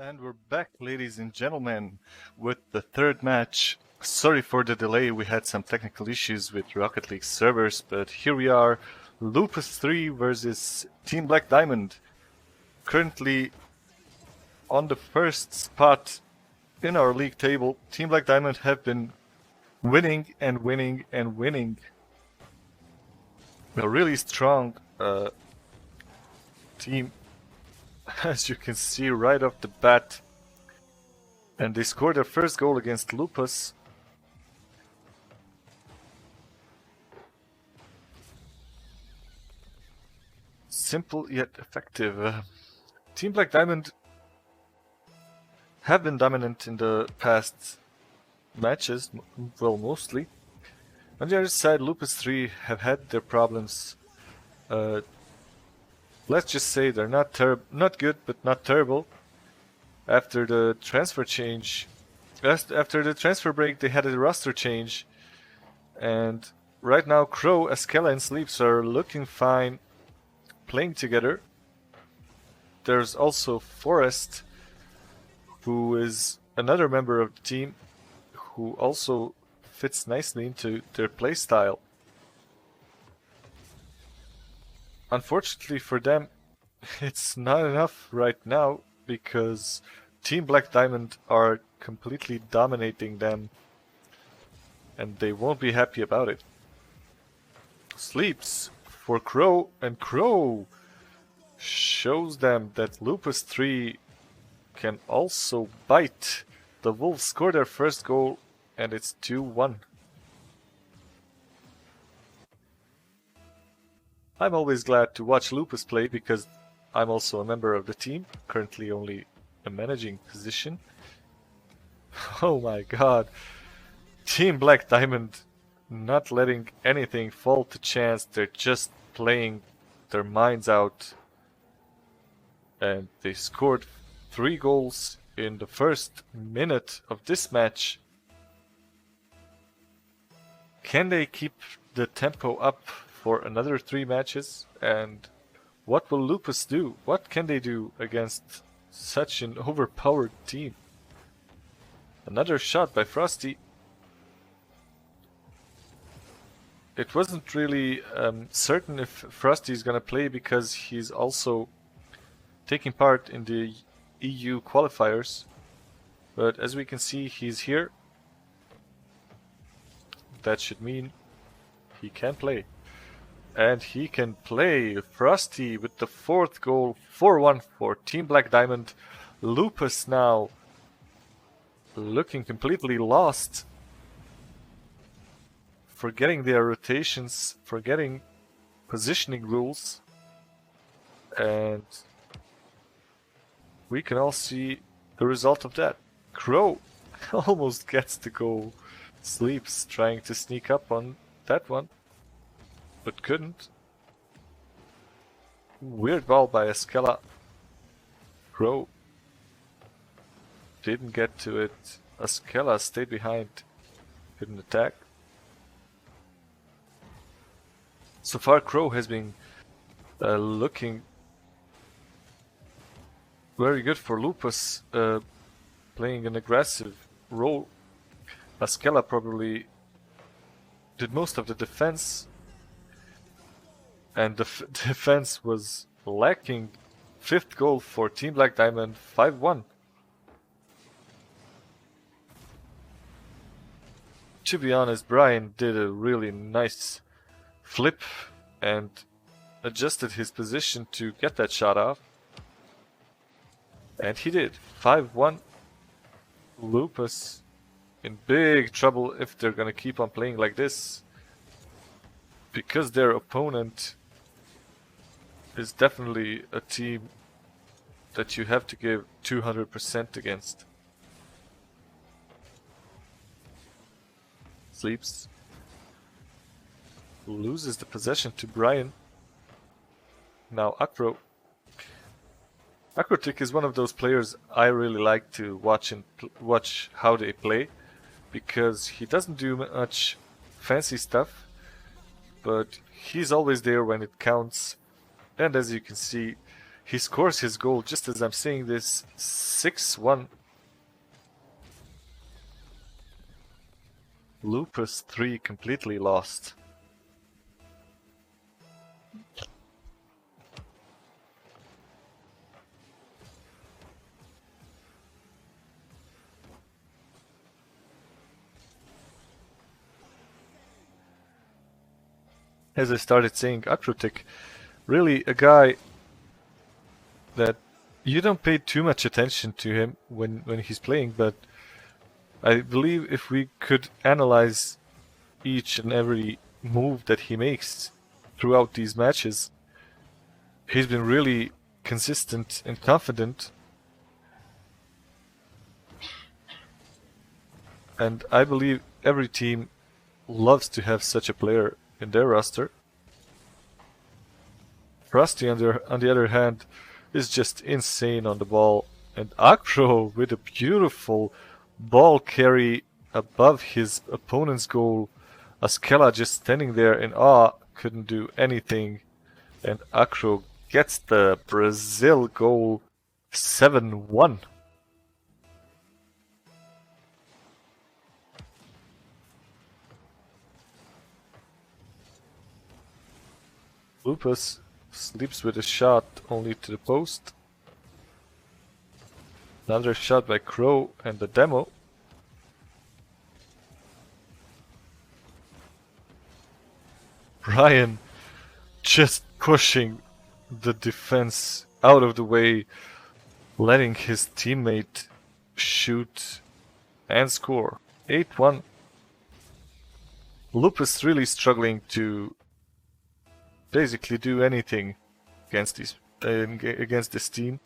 And we're back, ladies and gentlemen, with the third match. Sorry for the delay, we had some technical issues with Rocket League servers, but here we are, Lupus3 versus Team Black Diamond. Currently on the first spot in our league table, Team Black Diamond have been winning and winning and winning. A really strong team, as you can see right off the bat. And they scored their first goal against Lupus. Simple yet effective. Team Black Diamond have been dominant in the past matches, well, mostly. On the other side, Lupus3 have had their problems. Let's just say they're not good, but not terrible. After the transfer change, after the transfer break, they had a roster change, and right now Crow, Askella, and Sleeps are looking fine, playing together. There's also Forest, who is another member of the team, who also fits nicely into their playstyle. Unfortunately for them, it's not enough right now, because Team Black Diamond are completely dominating them, and they won't be happy about it. Sleeps for Crow, and Crow shows them that Lupus3 can also bite. The Wolves score their first goal, and it's 2-1. I'm always glad to watch Lupus play because I'm also a member of the team, currently only a managing position. Oh my god. Team Black Diamond not letting anything fall to chance, they're just playing their minds out. And they scored 3 goals in the first minute of this match. Can they keep the tempo up for another 3 matches? And what will Lupus do? What can they do against such an overpowered team? Another shot by Frosty. It wasn't really certain if Frosty is gonna play because he's also taking part in the EU qualifiers. But as we can see, he's here. That should mean he can play. And he can play. Frosty with the 4th goal, 4-1 for Team Black Diamond. Lupus now looking completely lost, forgetting their rotations, forgetting positioning rules, and we can all see the result of that. Crow almost gets the goal. Sleeps trying to sneak up on that one, but couldn't. Weird ball by Askella. Crow didn't get to it. Askella stayed behind, couldn't attack. So far Crow has been looking very good for Lupus, playing an aggressive role. Askella probably did most of the defense, and the defense was lacking. 5th goal for Team Black Diamond, 5-1. To be honest, Brian did a really nice flip and adjusted his position to get that shot off. And he did. 5-1. Lupus in big trouble if they're gonna keep on playing like this, because their opponent is definitely a team that you have to give 200% against. Sleeps. Loses the possession to Brian. Now Acro. Acrotic is one of those players I really like to watch and watch how they play, because he doesn't do much fancy stuff, but he's always there when it counts. And as you can see, He scores his goal just as I'm saying this. 6-1. Lupus3 completely lost. As I started saying, Akrotik, really a guy that you don't pay too much attention to him when he's playing, but I believe if we could analyze each and every move that he makes throughout these matches, he's been really consistent and confident. And I believe every team loves to have such a player in their roster. Rusty, on the other hand, is just insane on the ball. And Akro with a beautiful ball carry above his opponent's goal. Askela just standing there in awe, couldn't do anything. And Akro gets the Brazil goal 7-1. Lupus sleeps with a shot only to the post. Another shot by Crow and the demo. Brian just pushing the defense out of the way, letting his teammate shoot and score. 8-1. Lupus really struggling to basically do anything against this team.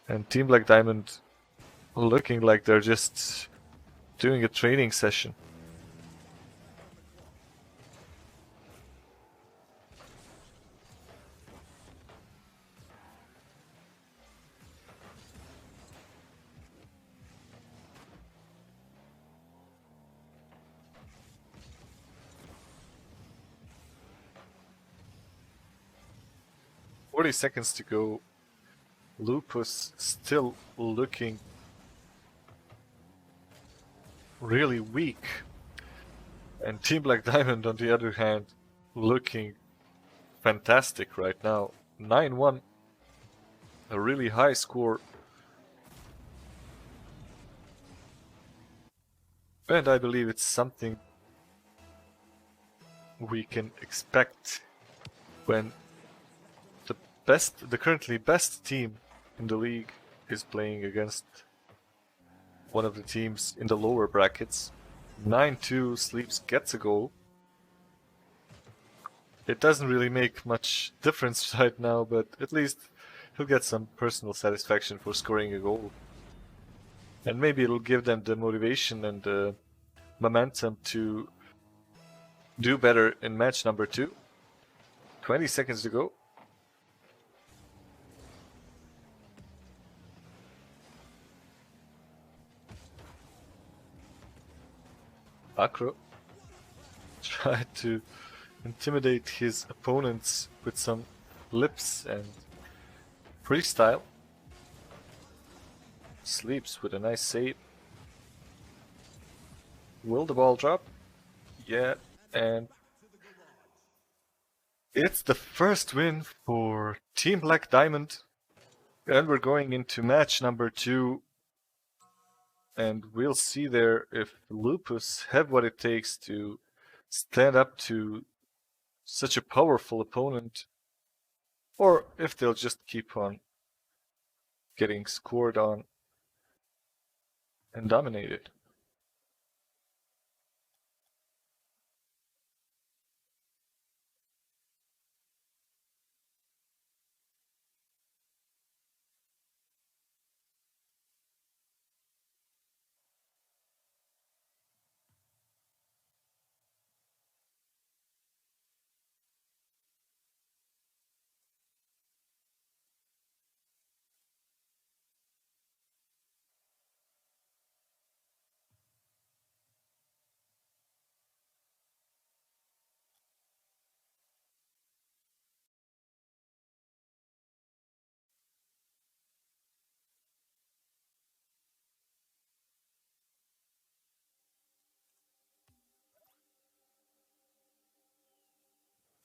And Team Black Diamond looking like they're just doing a training session. "40 seconds to go. Lupus still looking really weak. And Team Black Diamond, on the other hand, looking fantastic right now. 9-1. A really high score. And I believe it's something we can expect when the currently best team in the league is playing against one of the teams in the lower brackets. 9-2, Sleeps gets a goal. It doesn't really make much difference right now, but at least he'll get some personal satisfaction for scoring a goal. And maybe it'll give them the motivation and the momentum to do better in match number 2. 20 seconds to go. Akro tried to intimidate his opponents with some lips and freestyle. Sleeps with a nice save. Will the ball drop? Yeah, and it's the first win for Team Black Diamond. And we're going into match number 2. And we'll see there if Lupus have what it takes to stand up to such a powerful opponent, or if they'll just keep on getting scored on and dominated.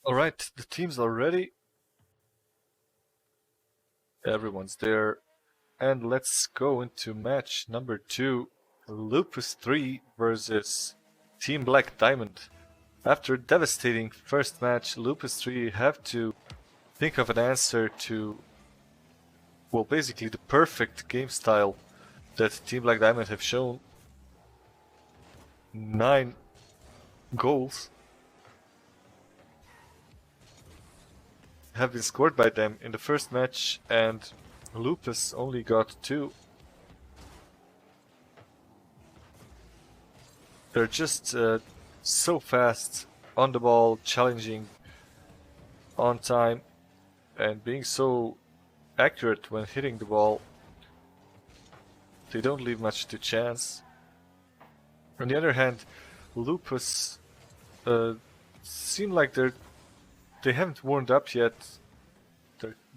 Alright, the teams are ready. Everyone's there. And let's go into match number 2. Lupus3 versus Team Black Diamond. After a devastating first match, Lupus3 have to think of an answer to, well, basically the perfect game style that Team Black Diamond have shown. 9 goals have been scored by them in the first match, and Lupus only got 2. They're just so fast on the ball, challenging on time, and being so accurate when hitting the ball. They don't leave much to chance. On the other hand, Lupus seem like they haven't warmed up yet.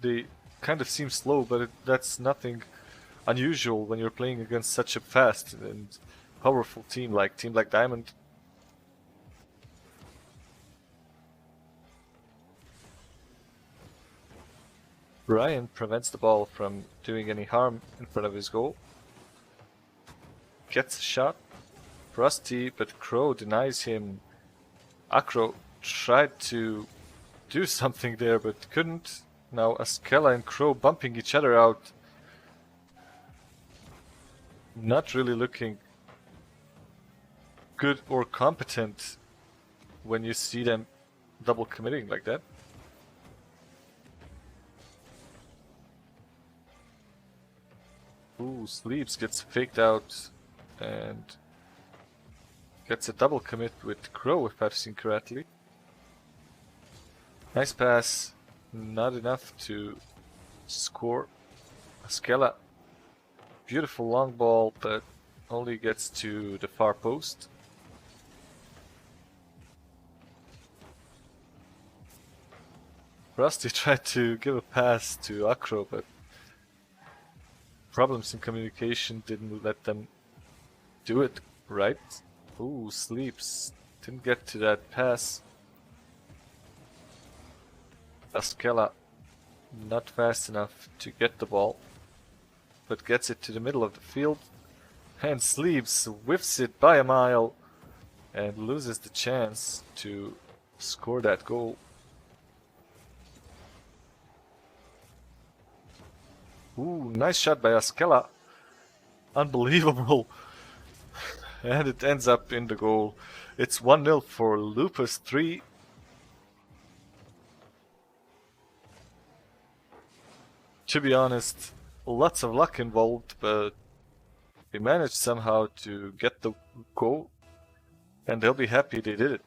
They kind of seem slow, but that's nothing unusual when you're playing against such a fast and powerful team like Team Black Diamond. Ryan prevents the ball from doing any harm in front of his goal. Gets a shot. Rusty, but Crow denies him. Acro tried to do something there, but couldn't. Now Askella and Crow bumping each other out. Not really looking good or competent when you see them double committing like that. Ooh, Sleeps gets faked out and gets a double commit with Crow, if I've seen correctly. Nice pass, not enough to score. Askella, beautiful long ball, but only gets to the far post. Rusty tried to give a pass to Acro, but problems in communication didn't let them do it right. Ooh, Sleeps didn't get to that pass. Askella not fast enough to get the ball, but gets it to the middle of the field. And Sleeps whiffs it by a mile and loses the chance to score that goal. Ooh, nice shot by Askella. Unbelievable. And it ends up in the goal. It's 1-0 for Lupus3. To be honest, lots of luck involved, but they managed somehow to get the goal, and they'll be happy they did it.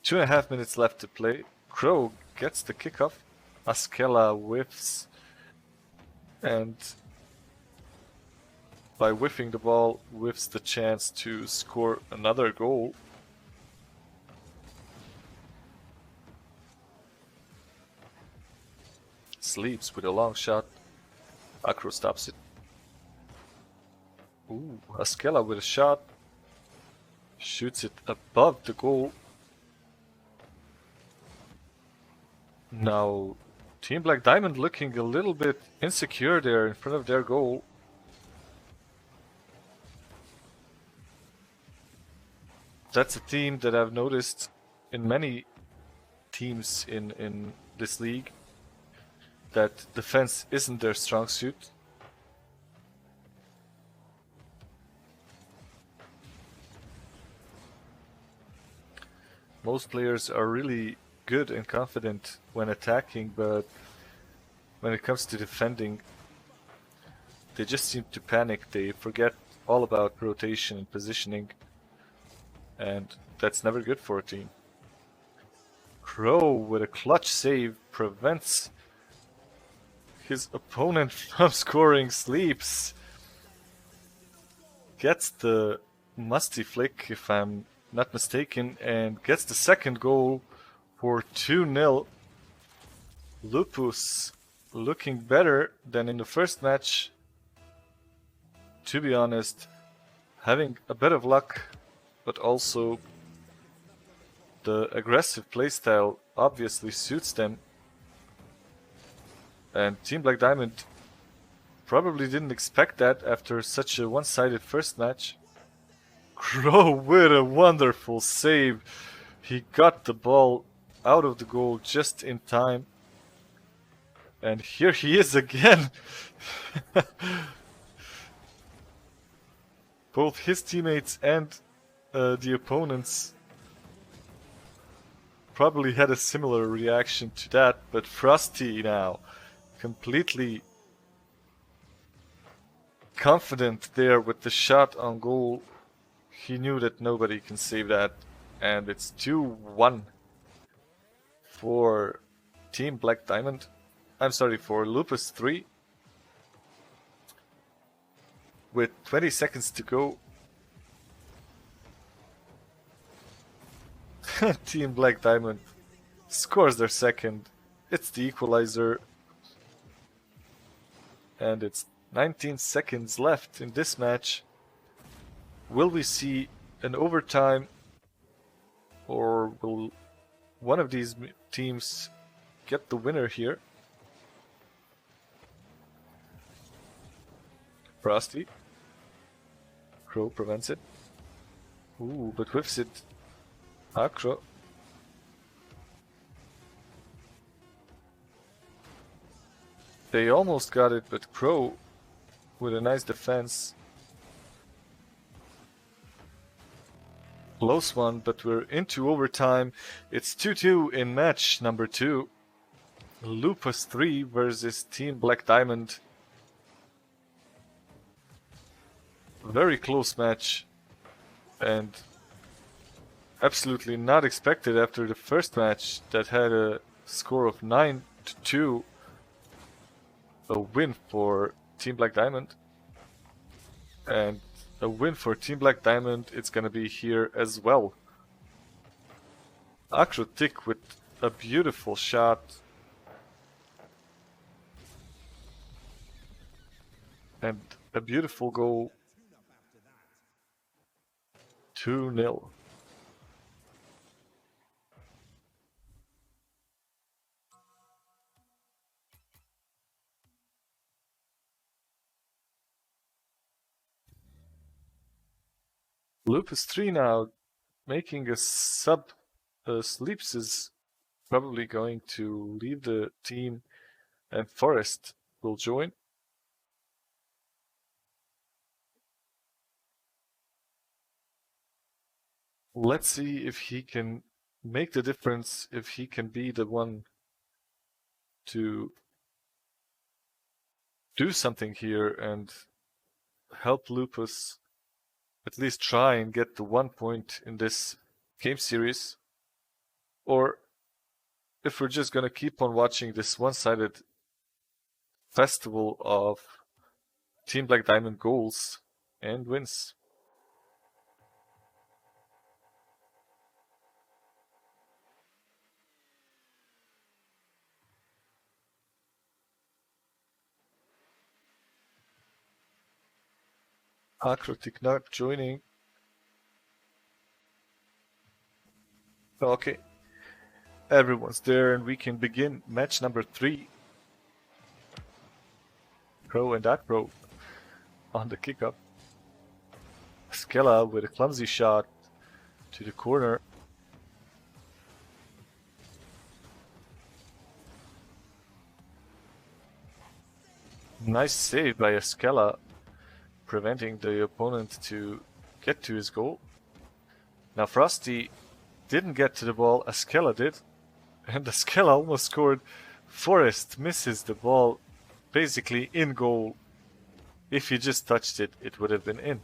2.5 minutes left to play. Crow gets the kickoff. Askella whiffs, and by whiffing the ball, whiffs the chance to score another goal. Sleeps with a long shot. Acro stops it. Ooh, Askella with a shot. Shoots it above the goal. Now, Team Black Diamond looking a little bit insecure there in front of their goal. That's a team that I've noticed in many teams in this league, that defense isn't their strong suit. Most players are really good and confident when attacking, but when it comes to defending, they just seem to panic. They forget all about rotation and positioning, and that's never good for a team. Crow with a clutch save prevents his opponent from scoring. Sleeps. Gets the musty flick, if I'm not mistaken, and gets the second goal for 2-0. Lupus looking better than in the first match. To be honest, having a bit of luck, but also The aggressive playstyle obviously suits them. And Team Black Diamond probably didn't expect that after such a one-sided first match. Crow with a wonderful save. He got the ball out of the goal just in time. And here he is again. Both his teammates and the opponents probably had a similar reaction to that, but Frosty now completely confident there with the shot on goal. He knew that nobody can save that, and it's 2-1 for Team Black Diamond. I'm sorry, for Lupus3. With 20 seconds to go. Team Black Diamond scores their second. It's the equalizer. And it's 19 seconds left in this match. Will we see an overtime, or will one of these teams get the winner here? Frosty. Crow prevents it. Ooh, but whiffs it. Crow. They almost got it, but Crow with a nice defense. Close one, but we're into overtime. It's 2-2 in match number 2. Lupus3 versus Team Black Diamond. Very close match, and absolutely not expected after the first match that had a score of 9-2. A win for Team Black Diamond, and a win for Team Black Diamond it's gonna be here as well. Akrotik with a beautiful shot. And a beautiful goal. 2-0. Lupus3 now making a sub. Sleeps is probably going to leave the team, and Forest will join. Let's see if he can make the difference, if he can be the one to do something here and help Lupus at least try and get the 1 point in this game series. Or if we're just gonna keep on watching this one-sided festival of Team Black Diamond goals and wins. Akrotik not joining. Okay. Everyone's there and we can begin match number 3. Crow and Akro on the kickoff. Skella with a clumsy shot to the corner. Nice save by Skella, preventing the opponent to get to his goal. Now Frosty didn't get to the ball, Skella did, and Skella almost scored. Forest misses the ball basically in goal. If he just touched it, it would have been in.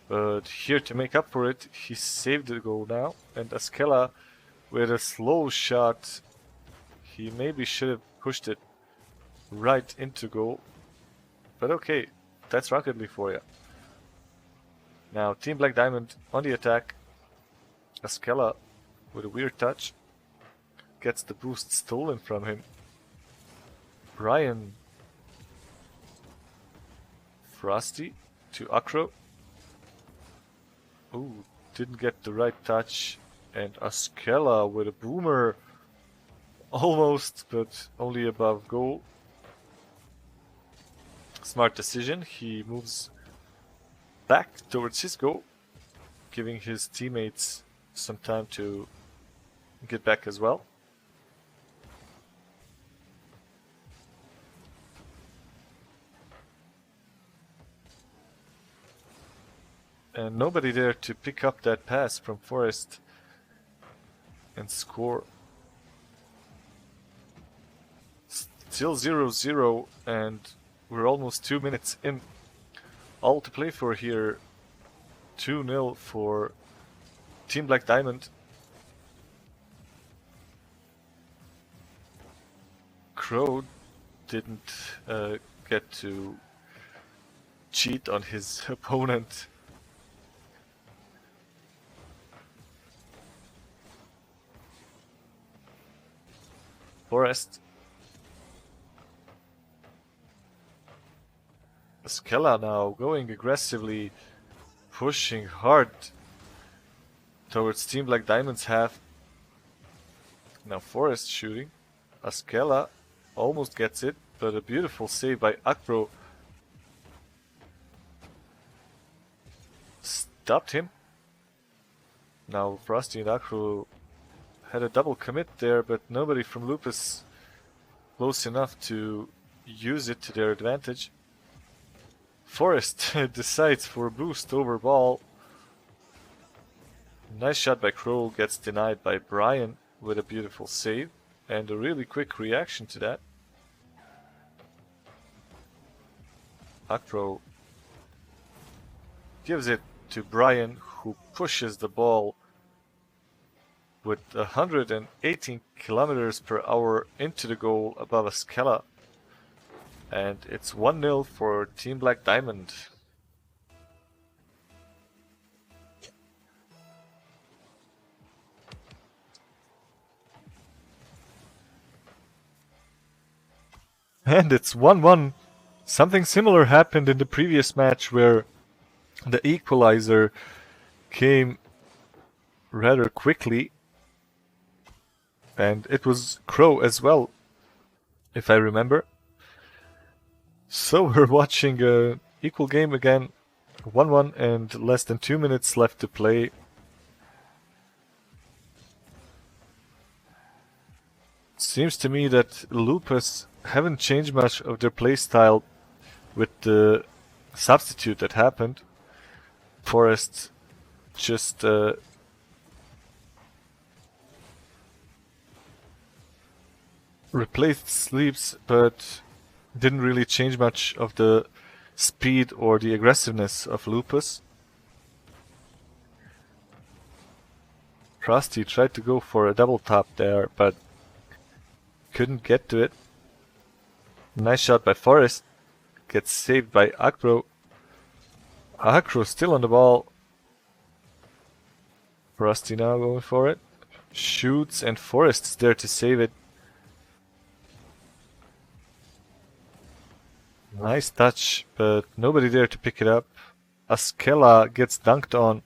But here to make up for it, he saved the goal now, and Skella with a slow shot, he maybe should have pushed it right into goal. But okay, that's Rocket League for you. Now Team Black Diamond on the attack. Skella with a weird touch gets the boost stolen from him. Brian. Frosty to Akro. Ooh, didn't get the right touch. And Askella with a boomer. Almost, but only above goal. Smart decision. He moves back towards his goal, giving his teammates some time to get back as well. And nobody there to pick up that pass from Forest and score. Still 0-0, and we're almost 2 minutes in. All to play for here. 2-0 for Team Black Diamond. Crow didn't get to cheat on his opponent. Forest. Skella now going aggressively, pushing hard towards Team Black Diamond's half. Now Forest shooting. Askella almost gets it, but a beautiful save by Akro stopped him. Now Frosty and Akro had a double commit there, but nobody from Lupus close enough to use it to their advantage. Forest decides for a boost over ball. Nice shot by Crow, gets denied by Brian with a beautiful save and a really quick reaction to that. Akro gives it to Brian, who pushes the ball with 118 kilometers per hour into the goal above Askella. And it's 1-0 for Team Black Diamond. And it's 1-1. Something similar happened in the previous match where the equalizer came rather quickly. And it was Crow as well, if I remember. So we're watching an equal game again, 1-1 and less than 2 minutes left to play. Seems to me that Lupus haven't changed much of their playstyle with the substitute that happened. Forest just replaced Sleeps, but didn't really change much of the speed or the aggressiveness of Lupus. Frosty tried to go for a double top there, but couldn't get to it. Nice shot by Forest. Gets saved by Akro. Akro still on the ball. Frosty now going for it. Shoots and Forest is there to save it. Nice touch, but nobody there to pick it up. Askella gets dunked on.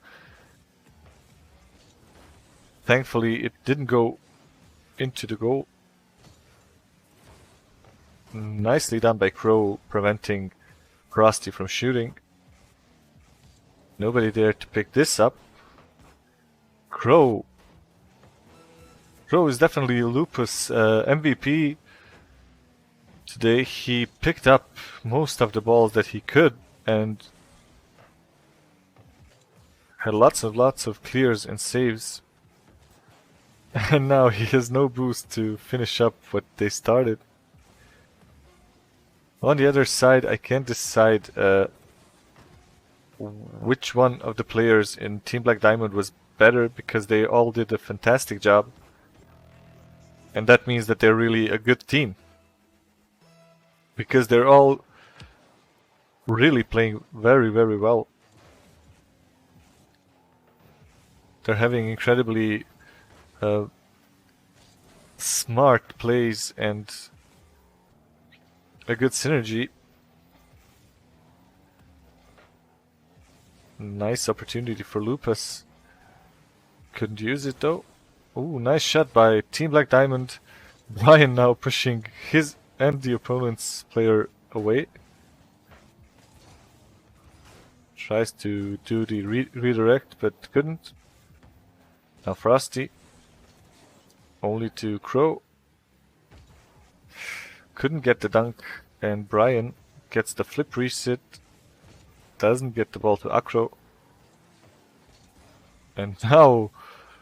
Thankfully, it didn't go into the goal. Nicely done by Crow, preventing Frosty from shooting. Nobody there to pick this up. Crow is definitely Lupus MVP. Today he picked up most of the balls that he could and had lots of clears and saves. And now he has no boost to finish up what they started. On the other side, I can't decide which one of the players in Team Black Diamond was better, because they all did a fantastic job. And that means that they're really a good team. Because they're all really playing very, very well. They're having incredibly smart plays and a good synergy. Nice opportunity for Lupus. Couldn't use it though. Ooh, nice shot by Team Black Diamond. Brian now pushing his and the opponent's player away. Tries to do the redirect, but couldn't. Now Frosty. Only to Crow. Couldn't get the dunk, and Brian gets the flip reset. Doesn't get the ball to Acro. And now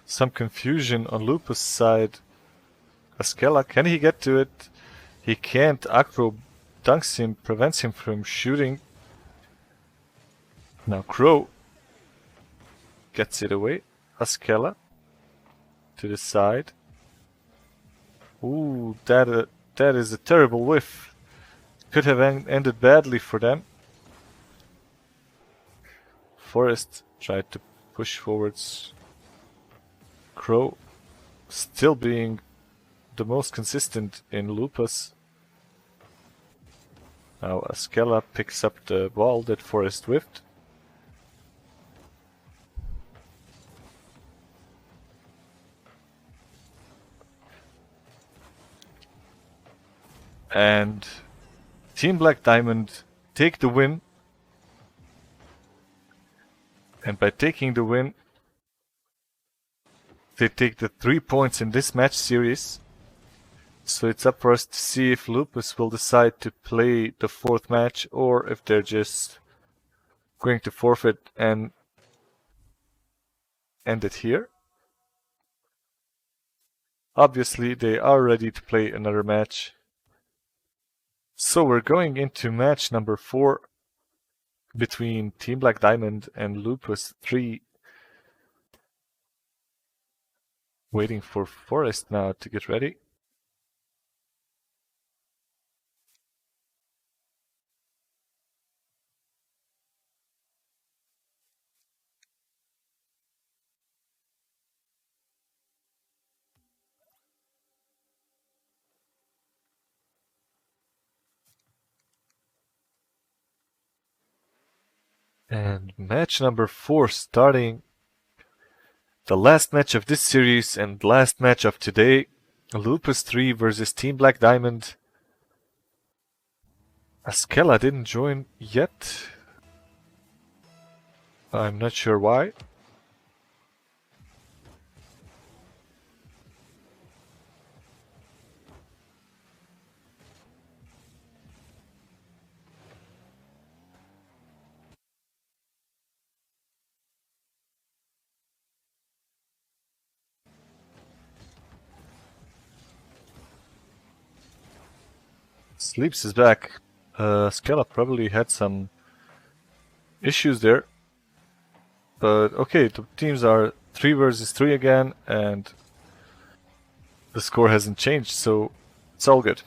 some confusion on Lupus' side. Askella, can he get to it? He can't. Acro dunks him, prevents him from shooting. Now Crow gets it away. Askella to the side. Ooh, that is a terrible whiff. Could have ended badly for them. Forrest tried to push forwards. Crow still being the most consistent in Lupus. Now Askella picks up the ball that Forrest whiffed. And Team Black Diamond take the win. And by taking the win, they take the 3 points in this match series. So it's up for us to see if Lupus will decide to play the 4th match or if they're just going to forfeit and end it here. Obviously, they are ready to play another match. So we're going into match number 4 between Team Black Diamond and Lupus3. Waiting for Forrest now to get ready. And match number 4 starting. The last match of this series and last match of today. Lupus3 versus Team Black Diamond. Askella didn't join yet. I'm not sure why. Sleeps is back. Askella probably had some issues there. But okay, the teams are 3 versus 3 again, and the score hasn't changed, so it's all good.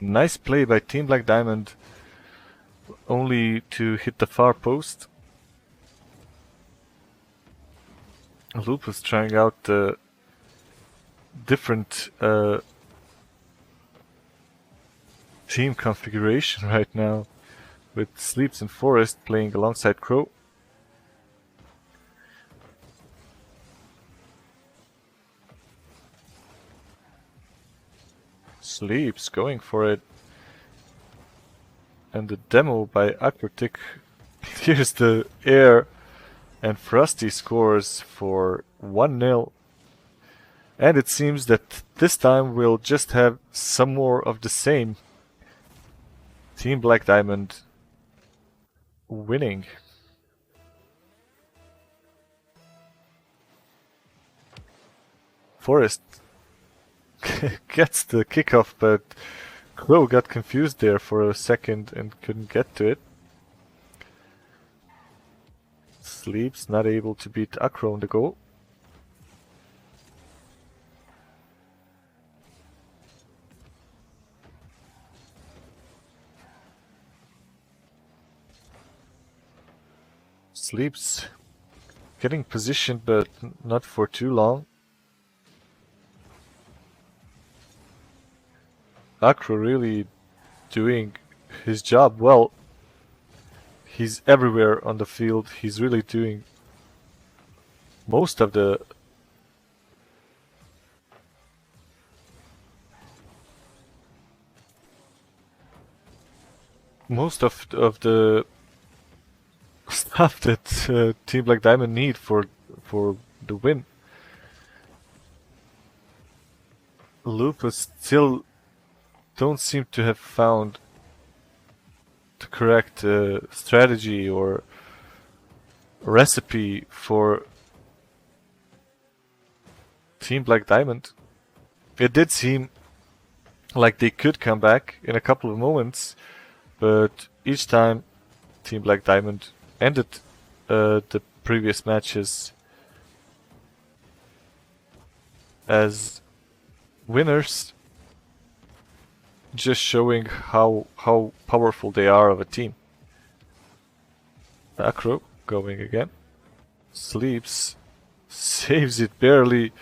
Nice play by Team Black Diamond, only to hit the far post. Lupus trying out the different team configuration right now, with Sleeps and Forest playing alongside Crow. Sleeps going for it. And the demo by Aquatic clears the air, and Frosty scores for 1-0. And it seems that this time we'll just have some more of the same. Team Black Diamond winning. Forrest gets the kickoff, but Crow got confused there for a second and couldn't get to it. Sleeps not able to beat Acro on the goal. Sleeps getting positioned, but not for too long. Akro really doing his job well. He's everywhere on the field. He's really doing most of the the stuff that Team Black Diamond need for the win. Lupus still don't seem to have found the correct strategy or recipe for Team Black Diamond. It did seem like they could come back in a couple of moments, but each time Team Black Diamond ended the previous matches as winners, just showing how powerful they are of a team. Acro going again. Sleeps. Saves it barely.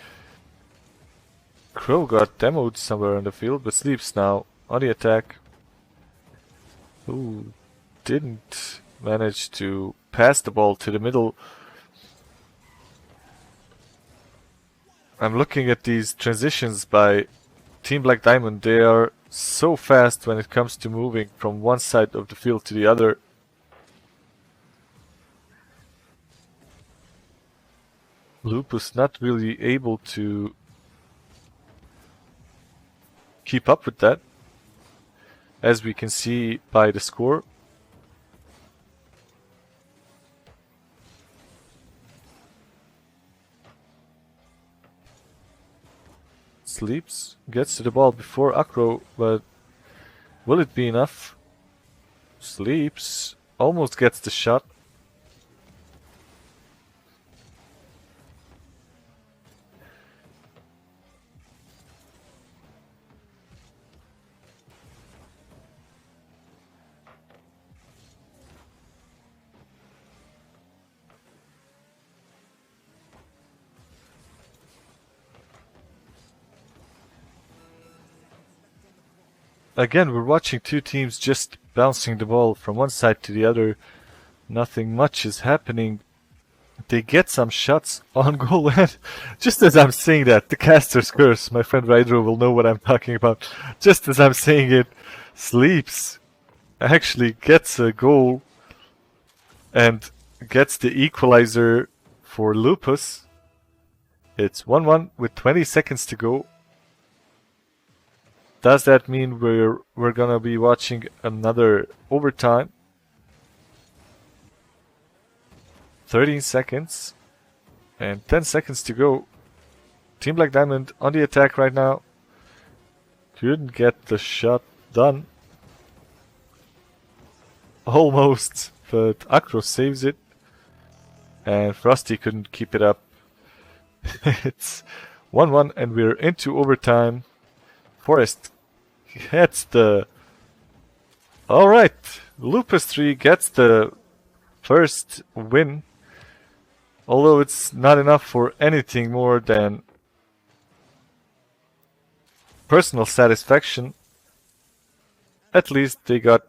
Crow got demoed somewhere on the field, but Sleeps now on the attack. Ooh, didn't manage to pass the ball to the middle. I'm looking at these transitions by Team Black Diamond. They are so fast when it comes to moving from one side of the field to the other. Lupus not really able to keep up with that, as we can see by the score. Sleeps, gets to the ball before Acro, but will it be enough? Sleeps, almost gets the shot. Again, we're watching two teams just bouncing the ball from one side to the other. Nothing much is happening. They get some shots on goal, and just as I'm saying that, the caster's curse, my friend Rydro will know what I'm talking about. Just as I'm saying it, Sleeps actually gets a goal and gets the equalizer for Lupus. It's 1-1 with 20 seconds to go. Does that mean we're gonna be watching another overtime? 13 seconds and 10 seconds to go. Team Black Diamond on the attack right now. Couldn't get the shot done. Almost, but Acro saves it. And Frosty couldn't keep it up. It's 1-1 and we're into overtime. Forest gets the... Alright, Lupus3 gets the first win. Although it's not enough for anything more than personal satisfaction. At least they got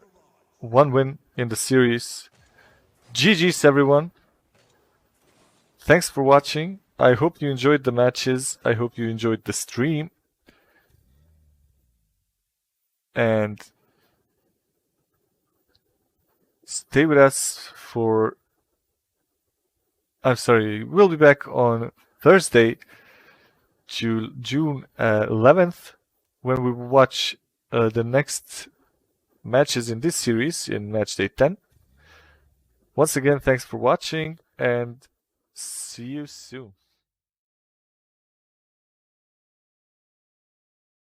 one win in the series. GG's everyone. Thanks for watching. I hope you enjoyed the matches. I hope you enjoyed the stream. And stay with us for... I'm sorry, we'll be back on Thursday, June 11th, when we will watch the next matches in this series in Matchday 10. Once again, thanks for watching and see you soon.